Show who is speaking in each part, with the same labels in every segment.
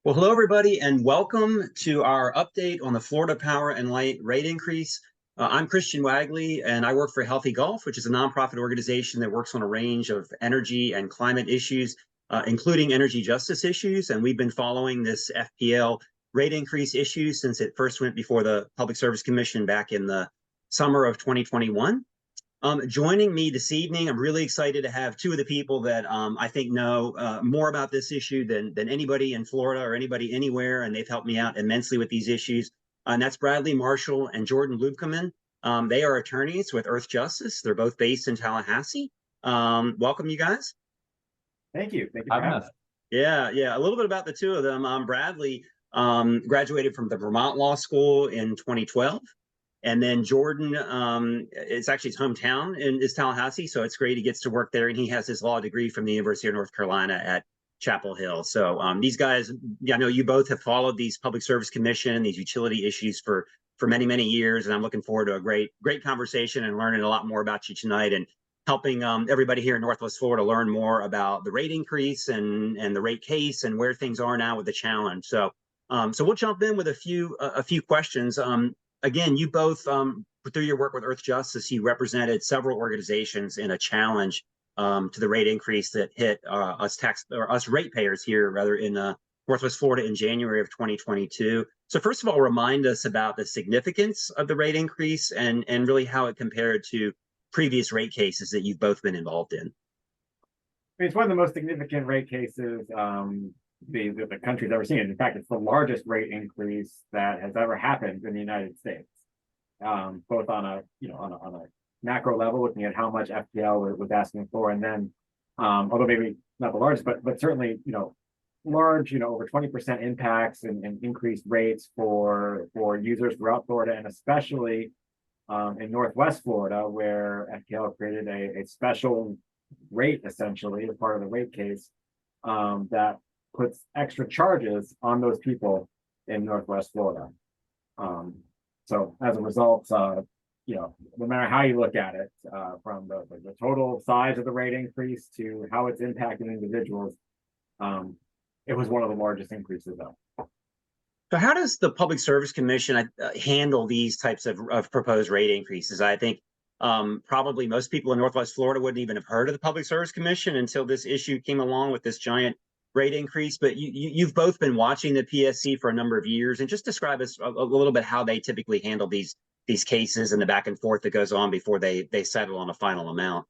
Speaker 1: Well, hello, everybody, and welcome to our update on the Florida Power and Light rate increase. I'm Christian Wagley, and I work for Healthy Gulf, which is a nonprofit organization that works on a range of energy and climate issues, including energy justice issues. And we've been following this FPL rate increase issue since it first went before the Public Service Commission back in the summer of 2021. Joining me this evening, I'm really excited to have two of the people that I think know more about this issue than anybody in Florida or anybody anywhere, and they've helped me out immensely with these issues. And that's Bradley Marshall and Jordan Luebkemann. They are attorneys with Earthjustice. They're both based in Tallahassee. Welcome, you guys.
Speaker 2: Thank you. Thank you for having us.
Speaker 1: Yeah. A little bit about the two of them. Bradley graduated from the Vermont Law School in 2012. And then Jordan, it's actually his hometown is Tallahassee, so it's great he gets to work there. And he has his law degree from the University of North Carolina at Chapel Hill. So these guys, I know you both have followed these Public Service Commission, these utility issues for many, many years. And I'm looking forward to a great conversation and learning a lot more about you tonight and helping everybody here in Northwest Florida learn more about the rate increase and the rate case and where things are now with the challenge. So we'll jump in with a few questions. Again, you both, through your work with Earthjustice, you represented several organizations in a challenge to the rate increase that hit us ratepayers here, rather, in Northwest Florida in January of 2022. So first of all, remind us about the significance of the rate increase and really how it compared to previous rate cases that you've both been involved in.
Speaker 2: It's one of the most significant rate cases the country's ever seen. In fact, it's the largest rate increase that has ever happened in the United States, both on a macro level, looking at how much FPL was asking for, and then although maybe not the largest, but certainly large, over 20% impacts and increased rates for users throughout Florida, and especially in Northwest Florida, where FPL created a special rate essentially as part of the rate case that puts extra charges on those people in Northwest Florida. So as a result, no matter how you look at it, from the total size of the rate increase to how it's impacting individuals, it was one of the largest increases though.
Speaker 1: So how does the Public Service Commission handle these types of proposed rate increases? I think probably most people in Northwest Florida wouldn't even have heard of the Public Service Commission until this issue came along with this giant rate increase. But you've both been watching the PSC for a number of years, and just describe us a little bit how they typically handle these cases and the back and forth that goes on before they settle on a final amount.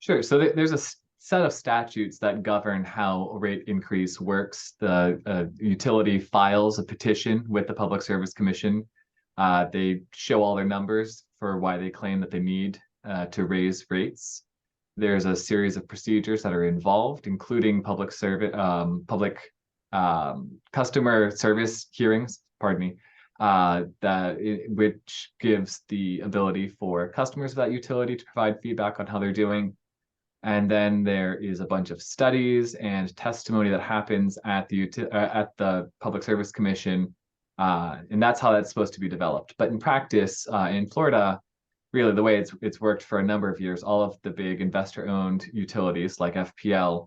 Speaker 3: Sure. So there's a set of statutes that govern how a rate increase works. The utility files a petition with the Public Service Commission. They show all their numbers for why they claim that they need to raise rates. There's a series of procedures that are involved, including public customer service hearings, which gives the ability for customers of that utility to provide feedback on how they're doing. And then there is a bunch of studies and testimony that happens at the Public Service Commission, and that's how that's supposed to be developed. But in practice, in Florida, really the way it's worked for a number of years, all of the big investor-owned utilities like FPL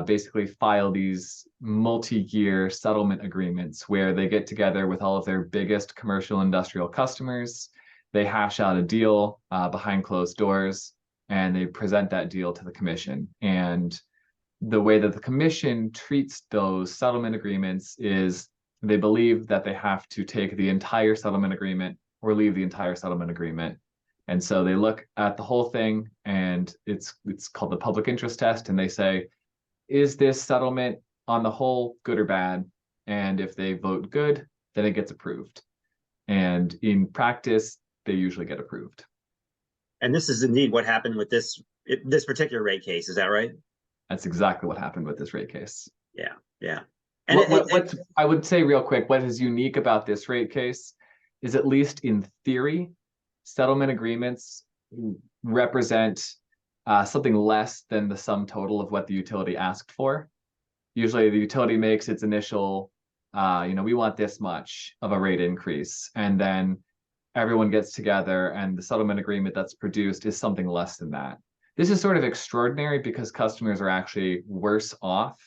Speaker 3: basically file these multi-year settlement agreements where they get together with all of their biggest commercial industrial customers. They hash out a deal behind closed doors, and they present that deal to the commission. And the way that the commission treats those settlement agreements is they believe that they have to take the entire settlement agreement or leave the entire settlement agreement. And so they look at the whole thing, and it's called the public interest test, and they say, is this settlement on the whole good or bad? And if they vote good, then it gets approved. And in practice, they usually get approved.
Speaker 1: And this is indeed what happened with this particular rate case. Is that right?
Speaker 3: That's exactly what happened with this rate case.
Speaker 1: Yeah. And
Speaker 3: I would say real quick, what is unique about this rate case is, at least in theory, settlement agreements represent something less than the sum total of what the utility asked for. Usually the utility makes its initial, we want this much of a rate increase, and then everyone gets together and the settlement agreement that's produced is something less than that. This is sort of extraordinary because customers are actually worse off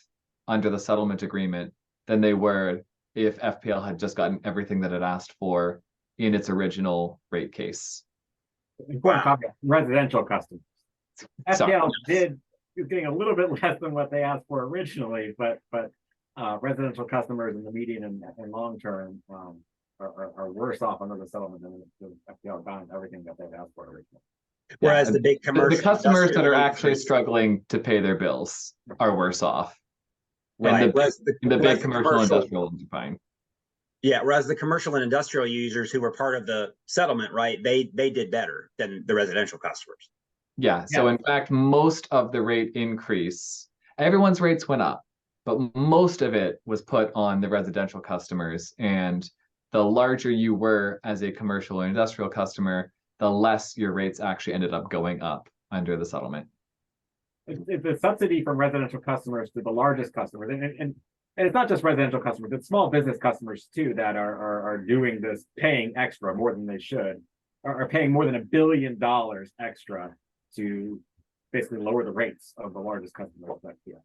Speaker 3: under the settlement agreement than they were if FPL had just gotten everything that it asked for in its original rate case.
Speaker 2: Important
Speaker 1: Wow.
Speaker 2: caveat, residential customers.
Speaker 3: Sorry,
Speaker 2: FPL
Speaker 3: yes.
Speaker 2: is getting a little bit less than what they asked for originally, but residential customers in the medium and long term are worse off under the settlement than FPL got everything that they've asked for originally.
Speaker 1: Whereas
Speaker 3: Yeah,
Speaker 1: the big commercial
Speaker 3: the customers that are
Speaker 1: industrial
Speaker 3: actually
Speaker 1: users-
Speaker 3: struggling to pay their bills are worse off. And
Speaker 1: Right.
Speaker 3: the,
Speaker 1: Whereas
Speaker 3: the
Speaker 1: whereas
Speaker 3: big
Speaker 1: the
Speaker 3: commercial industrial ones are fine.
Speaker 1: Yeah, whereas the commercial and industrial users who were part of the settlement, right, they did better than the residential customers.
Speaker 3: Yeah, so in fact, most of the rate increase, everyone's rates went up, but most of it was put on the residential customers. And the larger you were as a commercial or industrial customer, the less your rates actually ended up going up under the settlement.
Speaker 2: It's the subsidy from residential customers to the largest customers, and it's not just residential customers, it's small business customers too that are doing this, paying extra more than they should, are paying more than $1 billion extra to basically lower the rates of the largest customers that yeah.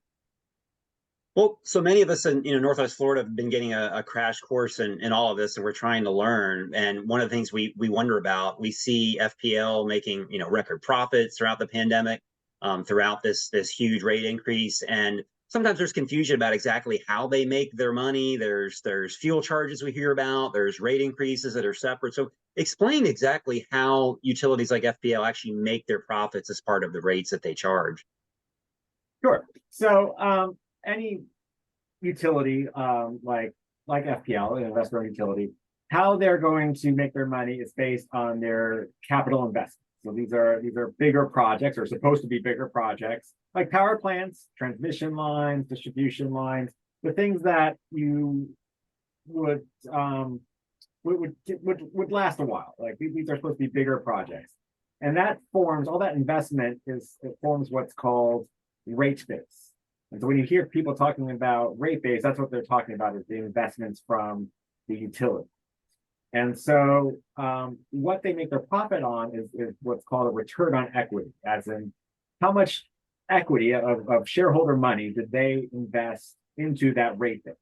Speaker 1: Well, so many of us in Northwest Florida have been getting a crash course in all of this, and we're trying to learn. And one of the things we wonder about, we see FPL making record profits throughout the pandemic, throughout this huge rate increase, and sometimes there's confusion about exactly how they make their money. There's fuel charges we hear about. There's rate increases that are separate. So explain exactly how utilities like FPL actually make their profits as part of the rates that they charge.
Speaker 2: Sure. So any utility like FPL, an investor utility, how they're going to make their money is based on their capital investment. So these are bigger projects, or supposed to be bigger projects, like power plants, transmission lines, distribution lines, the things that you would last a while. Like these are supposed to be bigger projects, and that forms all that investment it forms what's called rate base. And so when you hear people talking about rate base, that's what they're talking about, is the investments from the utility. And so what they make their profit on is what's called a return on equity, as in how much equity of shareholder money did they invest into that rate base.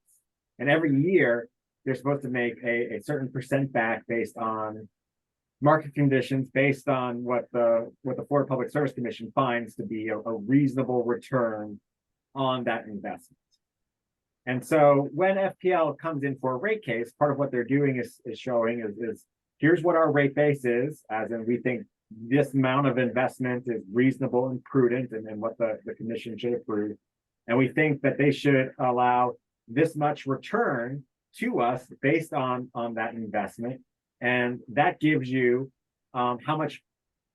Speaker 2: And every year, they're supposed to make a certain percent back based on market conditions, based on what the Florida Public Service Commission finds to be a reasonable return on that investment. And so when FPL comes in for a rate case, part of what they're doing is showing is here's what our rate base is, as in we think this amount of investment is reasonable and prudent and what the commission should approve. And we think that they should allow this much return to us based on that investment. And that gives you how much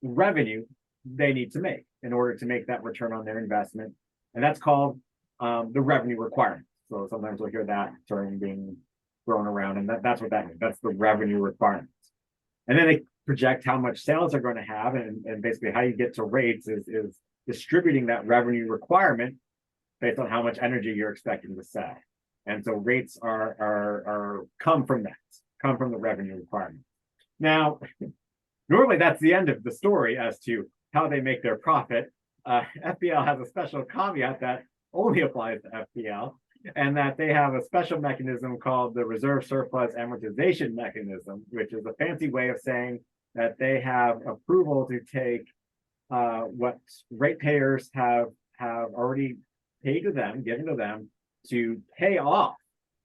Speaker 2: revenue they need to make in order to make that return on their investment. And that's called the revenue requirement. So sometimes we'll hear that term being thrown around, and that's what that means. That's the revenue requirements. And then they project how much sales they're going to have, and basically how you get to rates is distributing that revenue requirement based on how much energy you're expecting to sell. And so rates are come from the revenue requirement. Now, normally that's the end of the story as to how they make their profit. FPL has a special caveat that only applies to FPL, and that they have a special mechanism called the reserve surplus amortization mechanism, which is a fancy way of saying that they have approval to take what ratepayers have already paid to them, given to them, to pay off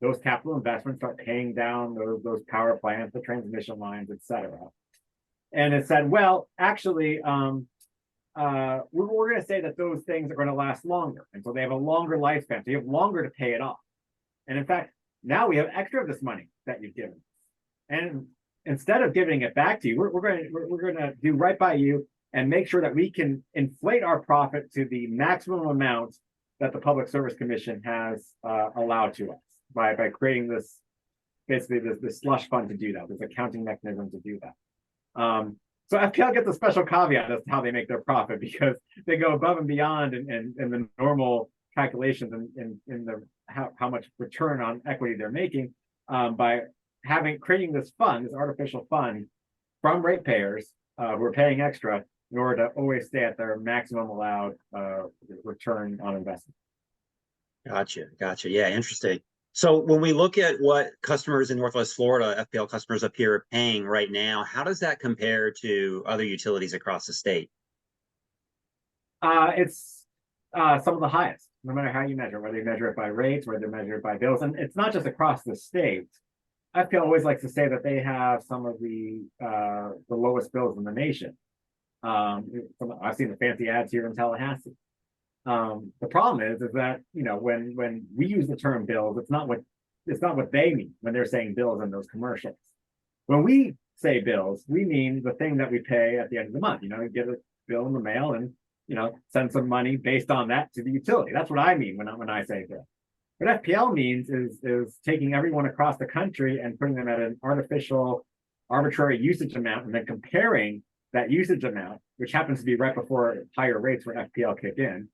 Speaker 2: those capital investments, start paying down those power plants, the transmission lines, etc. And it said, well, actually, we're going to say that those things are going to last longer. And so they have a longer lifespan. So you have longer to pay it off. And in fact, now we have extra of this money that you've given us. And instead of giving it back to you, we're going to do right by you and make sure that we can inflate our profit to the maximum amount that the Public Service Commission has allowed to us by creating this, basically this slush fund to do that, this accounting mechanism to do that. So FPL gets a special caveat as to how they make their profit, because they go above and beyond in the normal calculations in the how much return on equity they're making by creating this fund, this artificial fund from ratepayers who are paying extra in order to always stay at their maximum allowed return on investment.
Speaker 1: Gotcha. Yeah, interesting. So when we look at what customers in Northwest Florida, FPL customers up here are paying right now, how does that compare to other utilities across the state?
Speaker 2: It's some of the highest, no matter how you measure, whether you measure it by rates, whether you measure it by bills, and it's not just across the state. FPL always likes to say that they have some of the lowest bills in the nation. I've seen the fancy ads here in Tallahassee. The problem is that when we use the term bills, it's not what they mean when they're saying bills in those commercials. When we say bills, we mean the thing that we pay at the end of the month. You get a bill in the mail and send some money based on that to the utility. That's what I mean when I say bill. What FPL means is taking everyone across the country and putting them at an arbitrary usage amount, and then comparing that usage amount, which happens to be right before higher rates for FPL kick in,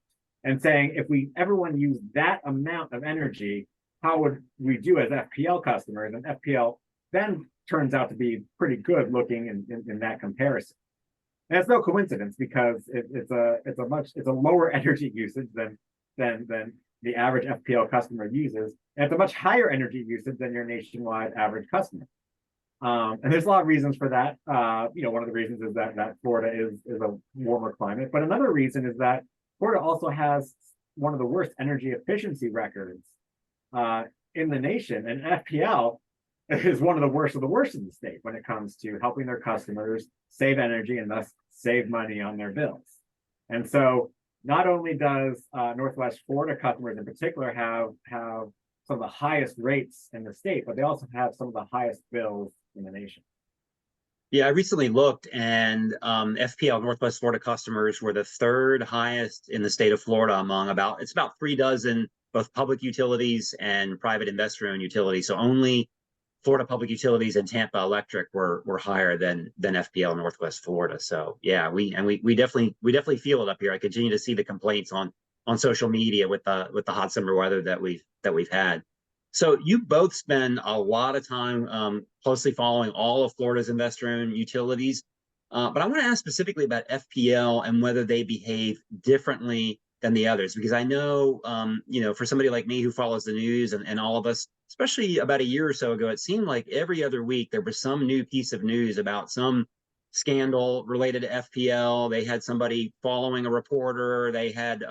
Speaker 2: and saying, if everyone used that amount of energy, how would we do as FPL customers? And FPL then turns out to be pretty good looking in that comparison. And it's no coincidence, because it's a lower energy usage than the average FPL customer uses, and it's a much higher energy usage than your nationwide average customer. And there's a lot of reasons for that. One of the reasons is that Florida is a warmer climate, but another reason is that Florida also has one of the worst energy efficiency records in the nation, and FPL is one of the worst in the state when it comes to helping their customers save energy and thus save money on their bills. And so not only does Northwest Florida customers in particular have some of the highest rates in the state, but they also have some of the highest bills in the nation.
Speaker 1: Yeah, I recently looked, and FPL Northwest Florida customers were the third highest in the state of Florida among about 36 both public utilities and private investor-owned utilities. So only Florida Public Utilities and Tampa Electric were higher than FPL Northwest Florida. So yeah, we definitely feel it up here. I continue to see the complaints on social media with the hot summer weather that we've had. So you both spend a lot of time closely following all of Florida's investor-owned utilities, but I want to ask specifically about FPL and whether they behave differently than the others, because I know, for somebody like me who follows the news and all of us, especially about a year or so ago, it seemed like every other week there was some new piece of news about some scandal related to FPL. They had somebody following a reporter. They had,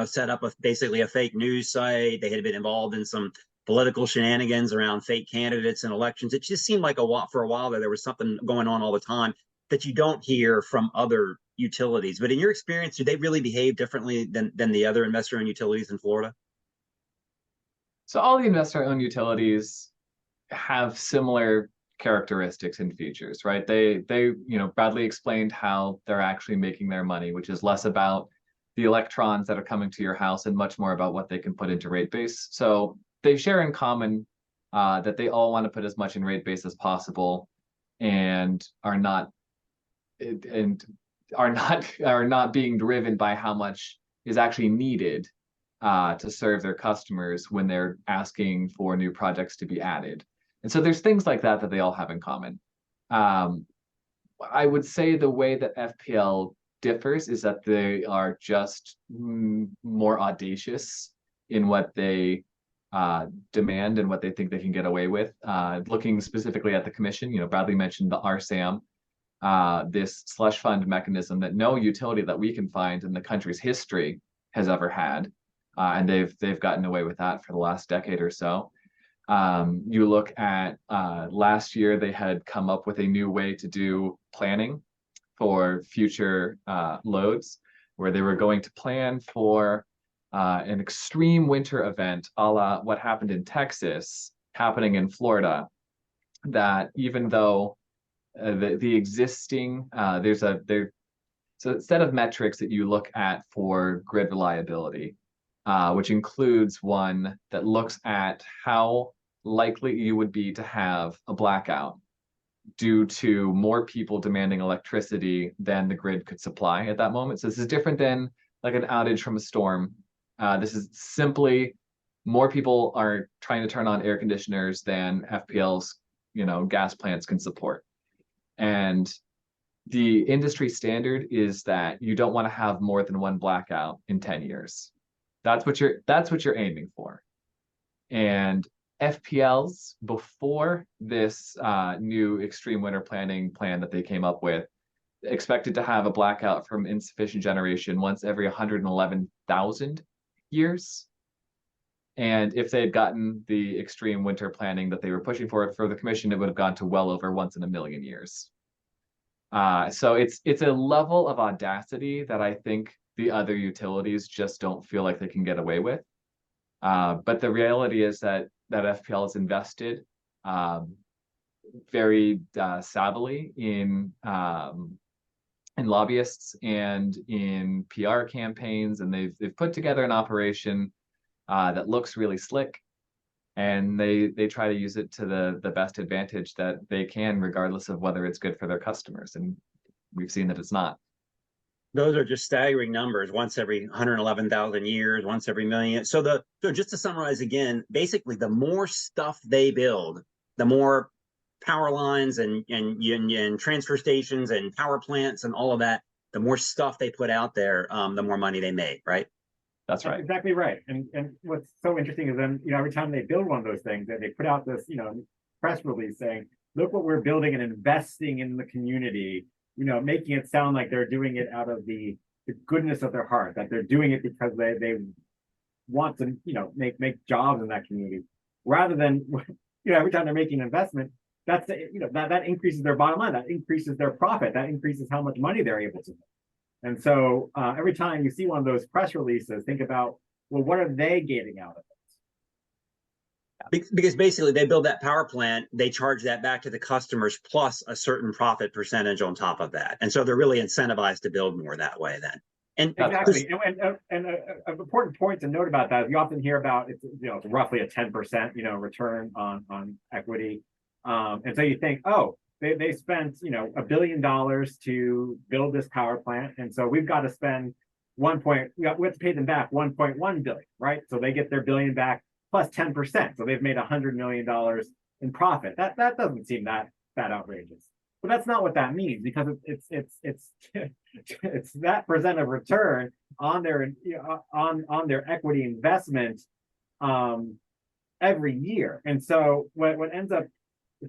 Speaker 1: set up basically a fake news site. They had been involved in some political shenanigans around fake candidates and elections. It just seemed like for a while there was something going on all the time that you don't hear from other utilities. But in your experience, do they really behave differently than the other investor-owned utilities in Florida?
Speaker 3: So all the investor-owned utilities have similar characteristics and features, right? Bradley explained how they're actually making their money, which is less about the electrons that are coming to your house and much more about what they can put into rate base. So they share in common that they all want to put as much in rate base as possible, and are not being driven by how much is actually needed to serve their customers when they're asking for new projects to be added. And so there's things like that they all have in common. I would say the way that FPL differs is that they are just more audacious in what they demand and what they think they can get away with. Looking specifically at the commission, Bradley mentioned the RSAM, this slush fund mechanism that no utility that we can find in the country's history has ever had, and they've gotten away with that for the last decade or so. You look at last year, they had come up with a new way to do planning for future loads, where they were going to plan for an extreme winter event, a la what happened in Texas, happening in Florida. That even though the existing there's a set of metrics that you look at for grid reliability, which includes one that looks at how likely you would be to have a blackout due to more people demanding electricity than the grid could supply at that moment. So this is different than like an outage from a storm. This is simply more people are trying to turn on air conditioners than FPL's gas plants can support. And the industry standard is that you don't want to have more than one blackout in 10 years. That's what you're aiming for. And FPLs before this new extreme winter planning plan that they came up with expected to have a blackout from insufficient generation once every 111,000 years. And if they had gotten the extreme winter planning that they were pushing for the commission, it would have gone to well over once in a million years. So it's a level of audacity that I think the other utilities just don't feel like they can get away with. But the reality is that FPL is invested very savvily in lobbyists and in PR campaigns, and they've put together an operation that looks really slick, and they try to use it to the best advantage that they can, regardless of whether it's good for their customers. And we've seen that it's not.
Speaker 1: Those are just staggering numbers. Once every 111,000 years, once every million. So just to summarize again, basically, the more stuff they build, the more power lines and transfer stations and power plants and all of that, the more stuff they put out there, the more money they make, right?
Speaker 3: That's right.
Speaker 2: Exactly right. And what's so interesting is then, every time they build one of those things, they put out this, press release saying, look what we're building and investing in the community, making it sound like they're doing it out of the goodness of their heart, that they're doing it because they want to, make jobs in that community, rather than, every time they're making an investment, that's that increases their bottom line, that increases their profit, that increases how much money they're able to make. And so every time you see one of those press releases, think about, well, what are they getting out of it?
Speaker 1: Because basically they build that power plant, they charge that back to the customers plus a certain profit percentage on top of that. And so they're really incentivized to build more that way then. And
Speaker 2: exactly. And an important point to note about that is you often hear about it's roughly a 10% return on equity. And so you think, oh, they spent $1 billion to build this power plant, and so we've got to spend we have to pay them back 1.1 billion, right? So they get their billion back plus 10%, so they've made $100 million in profit. That doesn't seem that outrageous, but that's not what that means, because it's it's that percent of return on their on their equity investment every year. And so what ends up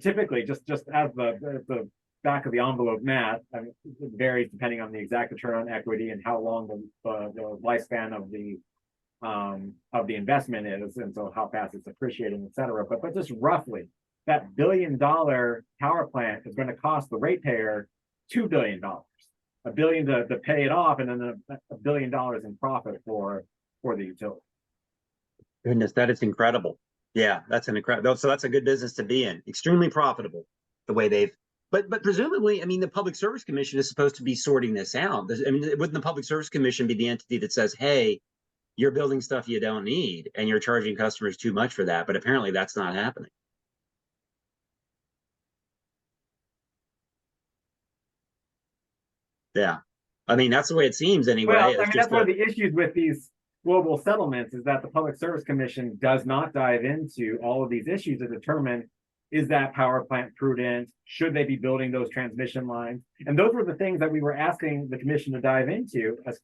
Speaker 2: typically, just as the back of the envelope math, it varies depending on the exact return on equity and how long the lifespan of the investment is, and so how fast it's appreciating, et cetera. But just roughly, that $1 billion power plant is going to cost the ratepayer $2 billion, $1 billion to pay it off, and then $1 billion in profit for the utility.
Speaker 1: Goodness, that is incredible. Yeah, that's an incredible. So that's a good business to be in. Extremely profitable, the way they've. But presumably, I mean, the Public Service Commission is supposed to be sorting this out. I mean, wouldn't the Public Service Commission be the entity that says, "Hey, you're building stuff you don't need, and you're charging customers too much for that"? But apparently, that's not happening. Yeah, I mean, that's the way it seems anyway.
Speaker 2: Well, I mean, that's one of the issues with these global settlements, is that the Public Service Commission does not dive into all of these issues to determine, is that power plant prudent? Should they be building those transmission lines? And those were the things that we were asking the commission to dive into as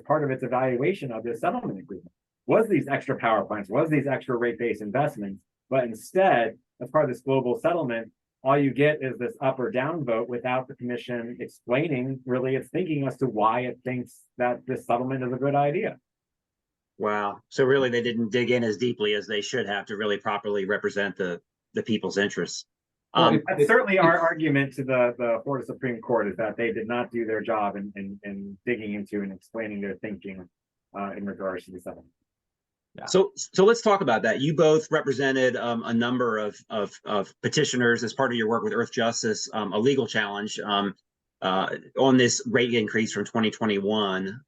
Speaker 2: part of its evaluation of this settlement agreement. Was these extra power plants, was these extra rate-based investments? But instead, as part of this global settlement, all you get is this up or down vote without the commission explaining really its thinking as to why it thinks that this settlement is a good idea.
Speaker 1: Wow. So really, they didn't dig in as deeply as they should have to really properly represent the people's interests.
Speaker 2: That's certainly our argument to the Florida Supreme Court, is that they did not do their job in digging into and explaining their thinking in regards to the settlement.
Speaker 1: Yeah. So let's talk about that. You both represented a number of petitioners as part of your work with Earthjustice, a legal challenge on this rate increase from 2021.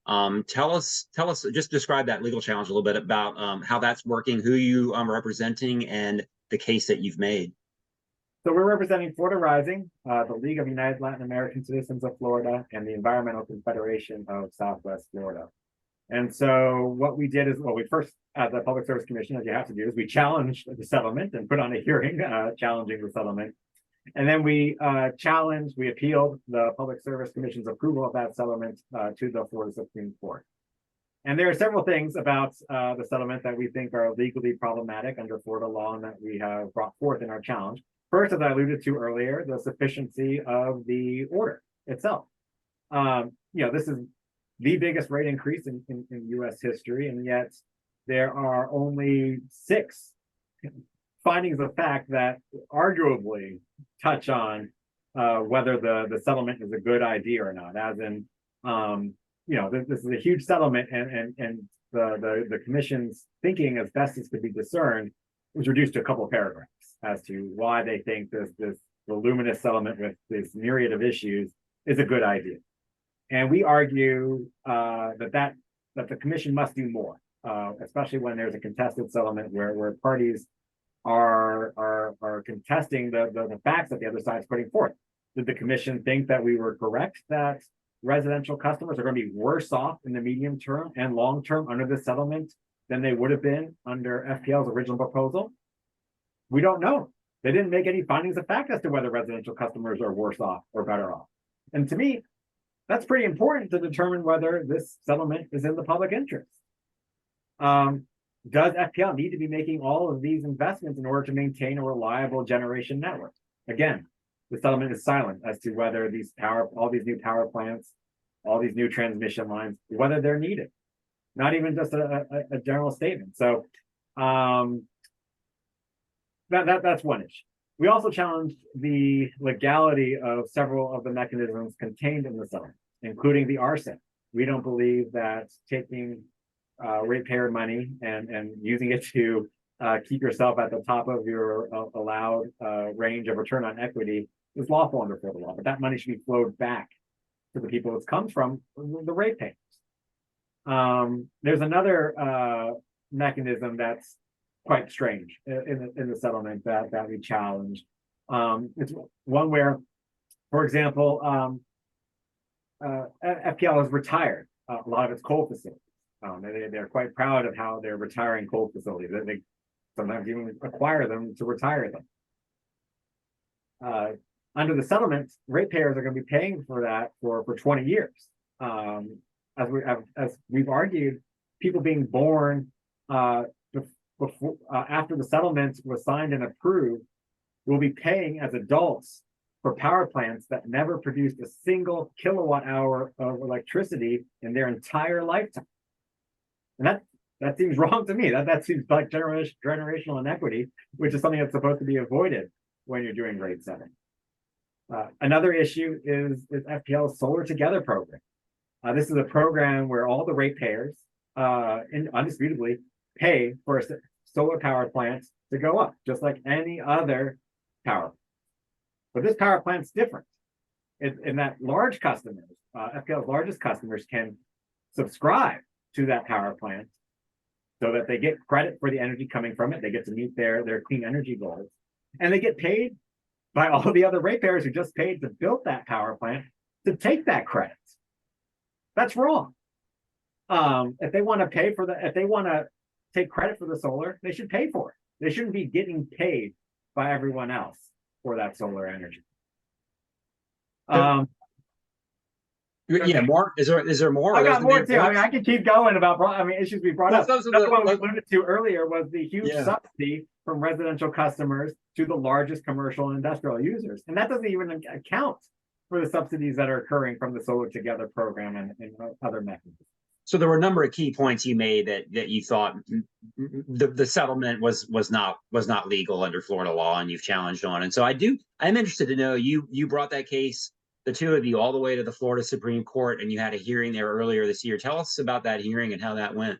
Speaker 1: Tell us, just describe that legal challenge a little bit about how that's working, who you are representing, and the case that you've made.
Speaker 2: So we're representing Florida Rising, the League of United Latin American Citizens of Florida, and the Environmental Confederation of Southwest Florida. And so what we did is, well, we first, as the Public Service Commission, as you have to do, is we challenged the settlement and put on a hearing challenging the settlement. And then we appealed the Public Service Commission's approval of that settlement to the Florida Supreme Court. And there are several things about the settlement that we think are legally problematic under Florida law and that we have brought forth in our challenge. First, as I alluded to earlier, the sufficiency of the order itself. This is the biggest rate increase in U.S. history, and yet there are only 6 findings of fact that arguably touch on whether the settlement is a good idea or not. As in, this is a huge settlement, and the commission's thinking, as best as could be discerned, was reduced to a couple of paragraphs as to why they think this voluminous settlement with this myriad of issues is a good idea. And we argue that the commission must do more, especially when there's a contested settlement where parties are contesting the facts that the other side is putting forth. Did the commission think that we were correct that residential customers are going to be worse off in the medium term and long term under this settlement than they would have been under FPL's original proposal? We don't know. They didn't make any findings of fact as to whether residential customers are worse off or better off. And to me, that's pretty important to determine whether this settlement is in the public interest. Does FPL need to be making all of these investments in order to maintain a reliable generation network? Again, the settlement is silent as to whether all these new power plants, all these new transmission lines, whether they're needed. Not even just a general statement. So that's one issue. We also challenged the legality of several of the mechanisms contained in the settlement, including the RSIN. We don't believe that taking ratepayer money and using it to keep yourself at the top of your allowed range of return on equity is lawful under Florida law, but that money should be flowed back to the people it comes from, the ratepayers. There's another mechanism that's quite strange in the settlement that we challenge. It's one where, for example, FPL has retired a lot of its coal facilities. They're quite proud of how they're retiring coal facilities. They sometimes even acquire them to retire them. Under the settlement, ratepayers are going to be paying for that for 20 years. As we've argued, people being born before after the settlement was signed and approved will be paying as adults for power plants that never produced a single kilowatt hour of electricity in their entire lifetime. And that seems wrong to me. That seems like generational inequity, which is something that's supposed to be avoided when you're doing rate setting. Another issue is FPL's Solar Together program. This is a program where all the ratepayers indisputably pay for solar power plants to go up, just like any other power plant. But this power plant's different in that large customers, FPL's largest customers, can subscribe to that power plant so that they get credit for the energy coming from it. They get to meet their clean energy goals, and they get paid by all the other ratepayers who just paid to build that power plant to take that credit. That's wrong. If they want to take credit for the solar, they should pay for it. They shouldn't be getting paid by everyone else for that solar energy.
Speaker 1: Yeah, more. Is there more?
Speaker 2: I got more too. I mean, I can keep going about issues we brought up. Another one we alluded to earlier was the huge subsidy from residential customers to the largest commercial and industrial users, and that doesn't even account for the subsidies that are occurring from the Solar Together program and other mechanisms. So
Speaker 1: there were a number of key points you made that you thought the settlement was not legal under Florida law, and you've challenged on. And so I'm interested to know, you brought that case, the two of you, all the way to the Florida Supreme Court, and you had a hearing there earlier this year. Tell us about that hearing and how that went.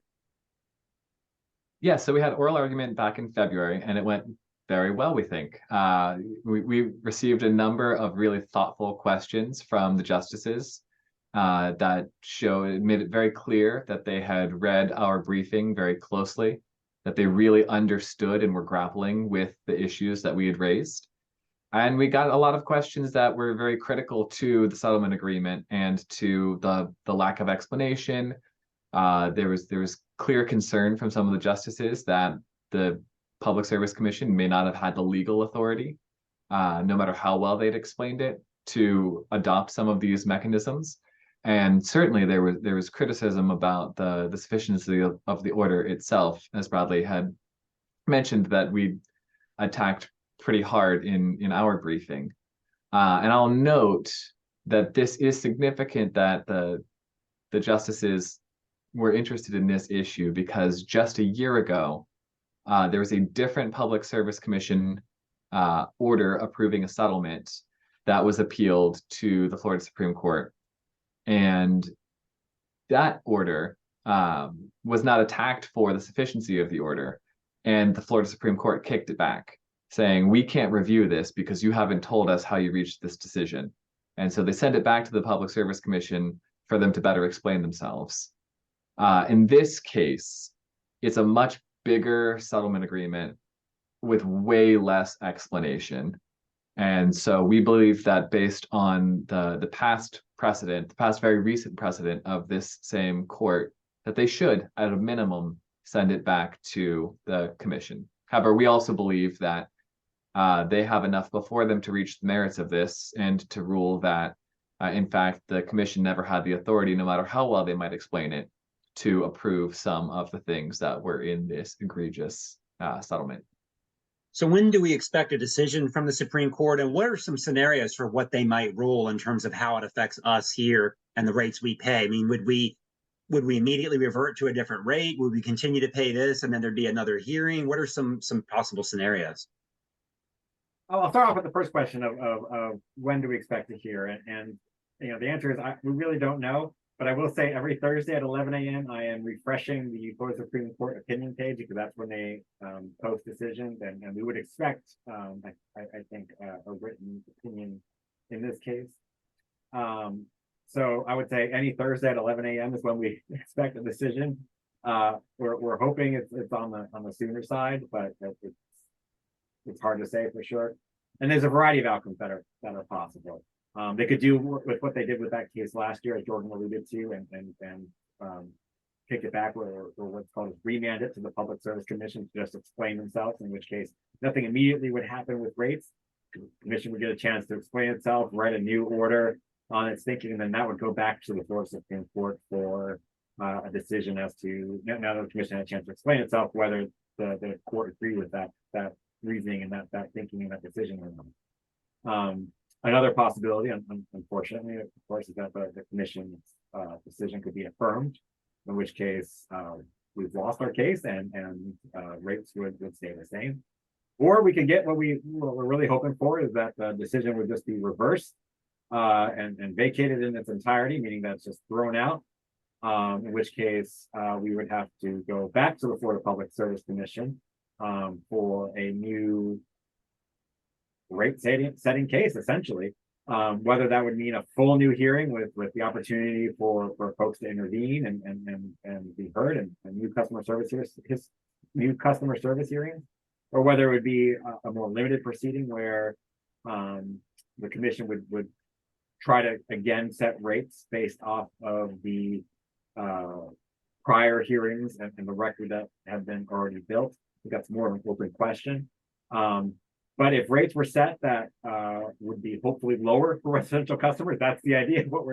Speaker 3: Yeah, so we had oral argument back in February, and it went very well, we think. We received a number of really thoughtful questions from the justices that made it very clear that they had read our briefing very closely, that they really understood and were grappling with the issues that we had raised. And we got a lot of questions that were very critical to the settlement agreement and to the lack of explanation. There was clear concern from some of the justices that the Public Service Commission may not have had the legal authority, no matter how well they'd explained it, to adopt some of these mechanisms. And certainly there was criticism about the sufficiency of the order itself, as Bradley had mentioned that we attacked pretty hard in our briefing. And I'll note that this is significant that the justices were interested in this issue because just a year ago, there was a different Public Service Commission order approving a settlement that was appealed to the Florida Supreme Court. And that order was not attacked for the sufficiency of the order. And the Florida Supreme Court kicked it back, saying, we can't review this because you haven't told us how you reached this decision. And so they sent it back to the Public Service Commission for them to better explain themselves. In this case, it's a much bigger settlement agreement with way less explanation. And so we believe that based on the past precedent, the past very recent precedent of this same court, that they should, at a minimum, send it back to the commission. However, we also believe that they have enough before them to reach the merits of this and to rule that, in fact, the commission never had the authority, no matter how well they might explain it, to approve some of the things that were in this egregious settlement.
Speaker 1: So when do we expect a decision from the Supreme Court, and what are some scenarios for what they might rule in terms of how it affects us here and the rates we pay? I mean, would we immediately revert to a different rate? Would we continue to pay this and then there'd be another hearing? What are some possible scenarios?
Speaker 2: I'll start off with the first question of when do we expect to hear, and the answer is we really don't know. But I will say every Thursday at 11 a.m. I am refreshing the Florida Supreme Court opinion page because that's when they post decisions, and we would expect, I think, a written opinion in this case. So I would say any Thursday at 11 a.m. is when we expect a decision. We're hoping it's on the sooner side, but it's hard to say for sure. And there's a variety of outcomes that are possible. They could do with what they did with that case last year, as Jordan alluded to, and kick it back or what's called remand it to the Public Service Commission to just explain themselves, in which case nothing immediately would happen with rates. The commission would get a chance to explain itself, write a new order on its thinking, and then that would go back to the Florida Supreme Court for a decision as to, now that the commission had a chance to explain itself, whether the court agreed with that reasoning and that thinking and that decision or not. Another possibility, unfortunately, of course, is that the commission's decision could be affirmed, in which case we've lost our case and rates would stay the same. Or we could get what we're really hoping for, is that the decision would just be reversed and vacated in its entirety, meaning that's just thrown out. In which case we would have to go back to the Florida Public Service Commission for a new rate setting case, essentially. Whether that would mean a full new hearing with the opportunity for folks to intervene and be heard, and new customer service hearings, or whether it would be a more limited proceeding where the commission would try to again set rates based off of the prior hearings and the record that have been already built. I think that's more of an open question. But if rates were set that would be hopefully lower for residential customers, that's the idea of what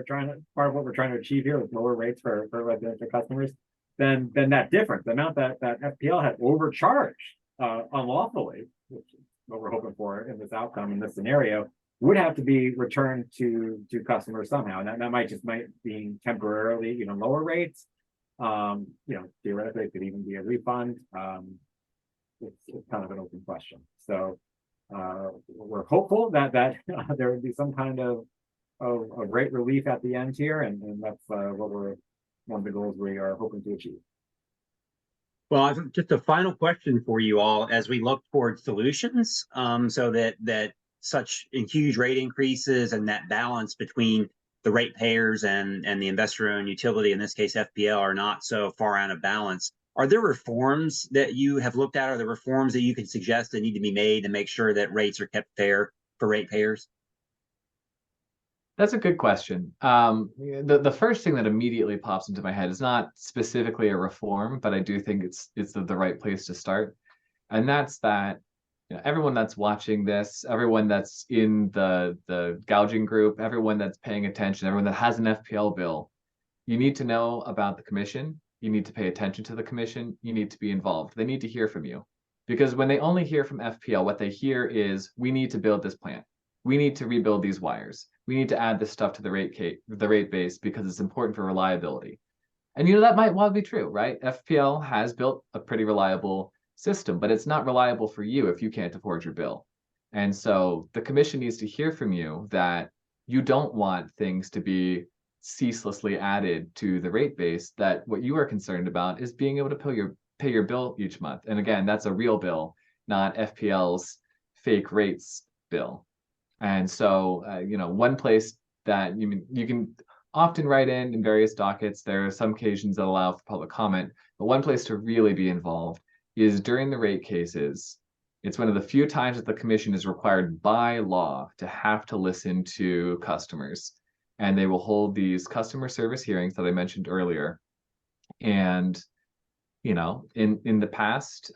Speaker 2: part of what we're trying to achieve here with lower rates for residential customers, then that difference, the amount that FPL had overcharged unlawfully, which is what we're hoping for in this outcome, in this scenario, would have to be returned to customers somehow. And that might be temporarily, lower rates. Theoretically, it could even be a refund. It's kind of an open question. So we're hopeful that there would be some kind of rate relief at the end here, and that's one of the goals we are hoping to achieve.
Speaker 1: Well, I think just a final question for you all as we look toward solutions, so that such huge rate increases and that balance between the ratepayers and the investor-owned utility, in this case FPL, are not so far out of balance. Are there reforms that you have looked at? Are there reforms that you can suggest that need to be made to make sure that rates are kept fair for ratepayers?
Speaker 3: That's a good question. The first thing that immediately pops into my head is not specifically a reform, but I do think it's the right place to start. And that's that everyone that's watching this, everyone that's in the gouging group, everyone that's paying attention, everyone that has an FPL bill, you need to know about the commission. You need to pay attention to the commission. You need to be involved. They need to hear from you. Because when they only hear from FPL, what they hear is, we need to build this plant. We need to rebuild these wires. We need to add this stuff to the rate base because it's important for reliability. And that might well be true, right? FPL has built a pretty reliable system, but it's not reliable for you if you can't afford your bill. And so the commission needs to hear from you that you don't want things to be ceaselessly added to the rate base, that what you are concerned about is being able to pay your bill each month. And again, that's a real bill, not FPL's fake rates bill. And so, one place that you can often write in various dockets. There are some occasions that allow for public comment, but one place to really be involved is during the rate cases. It's one of the few times that the commission is required by law to have to listen to customers. And they will hold these customer service hearings that I mentioned earlier. And, in the past,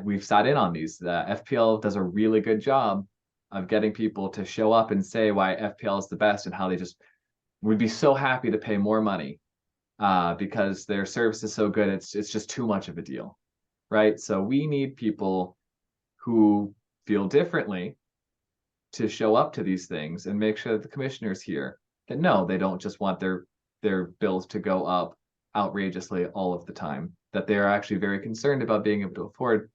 Speaker 3: we've sat in on these. FPL does a really good job of getting people to show up and say why FPL is the best and how they just would be so happy to pay more money because their service is so good. It's just too much of a deal, right? So we need people who feel differently to show up to these things and make sure that the commissioners hear that no, they don't just want their bills to go up outrageously all of the time, that they are actually very concerned about being able to afford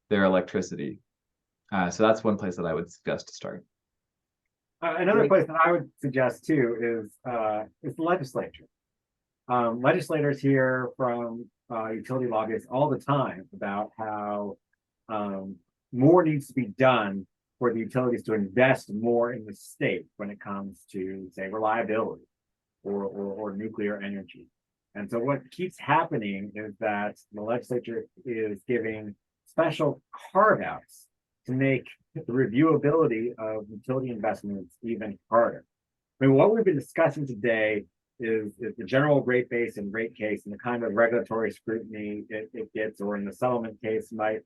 Speaker 3: their electricity. So that's one place that I would suggest to start.
Speaker 2: Another place that I would suggest too is the legislature. Legislators hear from utility lobbyists all the time about how more needs to be done for the utilities to invest more in the state when it comes to, say, reliability or nuclear energy. And so what keeps happening is that the legislature is giving special carve-outs to make the reviewability of utility investments even harder. I mean, what we've been discussing today is the general rate base and rate case and the kind of regulatory scrutiny it gets, or in the settlement case might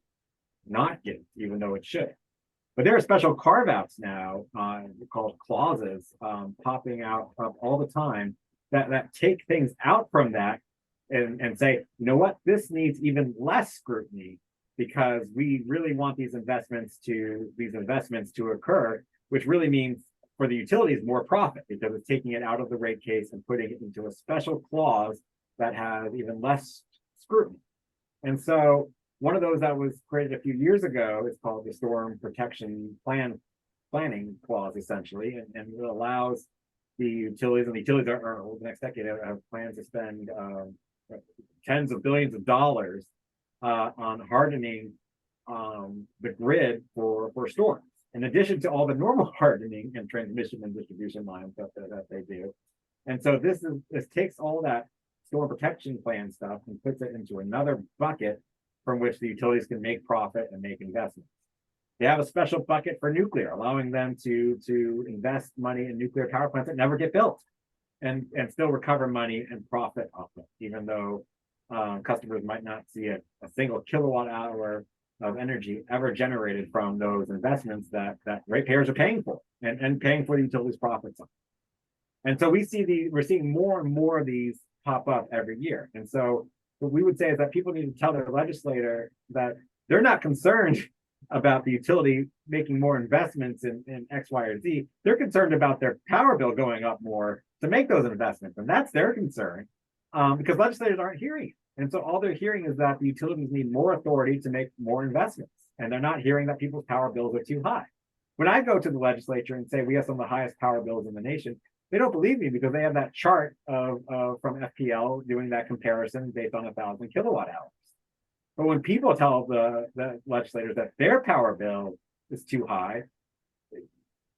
Speaker 2: not get, even though it should. But there are special carve-outs now called clauses popping out all the time that take things out from that and say, you know what, this needs even less scrutiny because we really want these investments to occur, which really means for the utilities more profit because it's taking it out of the rate case and putting it into a special clause that has even less scrutiny. And so one of those that was created a few years ago is called the Storm Protection Planning Clause, essentially, and it allows the utilities, and the utilities are over the next decade have plans to spend tens of billions of dollars on hardening the grid for storms, in addition to all the normal hardening and transmission and distribution lines that they do. And so this takes all that storm protection plan stuff and puts it into another bucket from which the utilities can make profit and make investments. They have a special bucket for nuclear, allowing them to invest money in nuclear power plants that never get built and still recover money and profit off it, even though customers might not see a single kilowatt hour of energy ever generated from those investments that ratepayers are paying for and paying for the utilities profits on. And so we're seeing more and more of these pop up every year. And so what we would say is that people need to tell their legislator that they're not concerned about the utility making more investments in X, Y, or Z. They're concerned about their power bill going up more to make those investments. And that's their concern because legislators aren't hearing it. And so all they're hearing is that the utilities need more authority to make more investments. And they're not hearing that people's power bills are too high. When I go to the legislature and say we have some of the highest power bills in the nation, they don't believe me because they have that chart from FPL doing that comparison based on 1,000 kilowatt hours. But when people tell the legislators that their power bill is too high,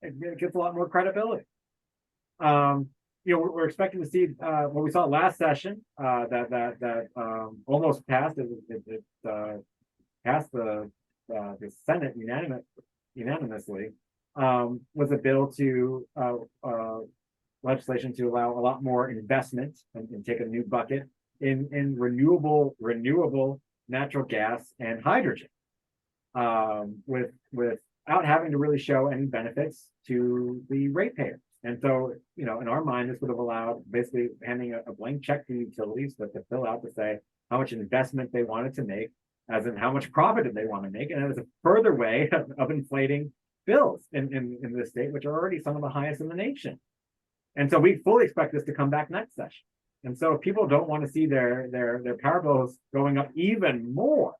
Speaker 2: it gets a lot more credibility. We're expecting to see what we saw last session that almost passed. It passed the Senate unanimously. Was a bill to legislation to allow a lot more investment and take a new bucket in renewable natural gas and hydrogen. without having to really show any benefits to the ratepayers. And so, you know, in our mind, this would have allowed basically handing a blank check to utilities to fill out to say how much investment they wanted to make, as in how much profit did they want to make. And it was a further way of inflating bills in this state, which are already some of the highest in the nation. And so we fully expect this to come back next session. And so if people don't want to see their power bills going up even more,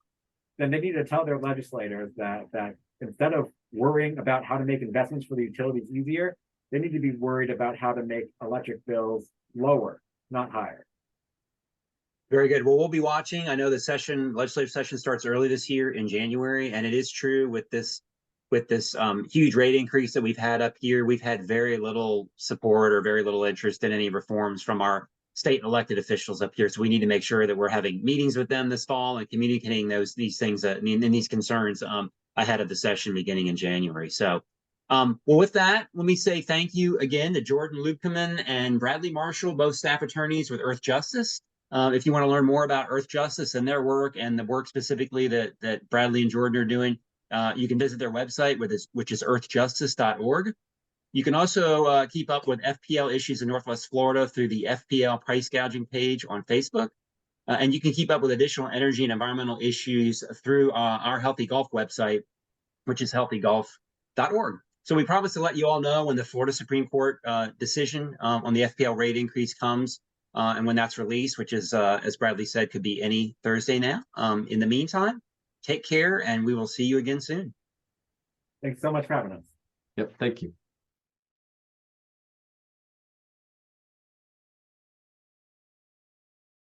Speaker 2: then they need to tell their legislators that instead of worrying about how to make investments for the utilities easier, they need to be worried about how to make electric bills lower, not higher.
Speaker 1: Very good. Well, we'll be watching. I know the legislative session starts early this year in January, and it is true with this huge rate increase that we've had up here. We've had very little support or very little interest in any reforms from our state elected officials up here. So we need to make sure that we're having meetings with them this fall and communicating these things and these concerns ahead of the session beginning in January. So. Well, with that, let me say thank you again to Jordan Luebkemann and Bradley Marshall, both staff attorneys with Earthjustice. If you want to learn more about Earthjustice and their work and the work specifically that Bradley and Jordan are doing, you can visit their website, which is earthjustice.org. You can also keep up with FPL issues in Northwest Florida through the FPL price gouging page on Facebook. And you can keep up with additional energy and environmental issues through our Healthy Golf website, which is healthygolf.org. So we promise to let you all know when the Florida Supreme Court decision on the FPL rate increase comes and when that's released, which is, as Bradley said, could be any Thursday now. In the meantime, take care, and we will see you again soon.
Speaker 2: Thanks so much for having us.
Speaker 3: Yep, thank you.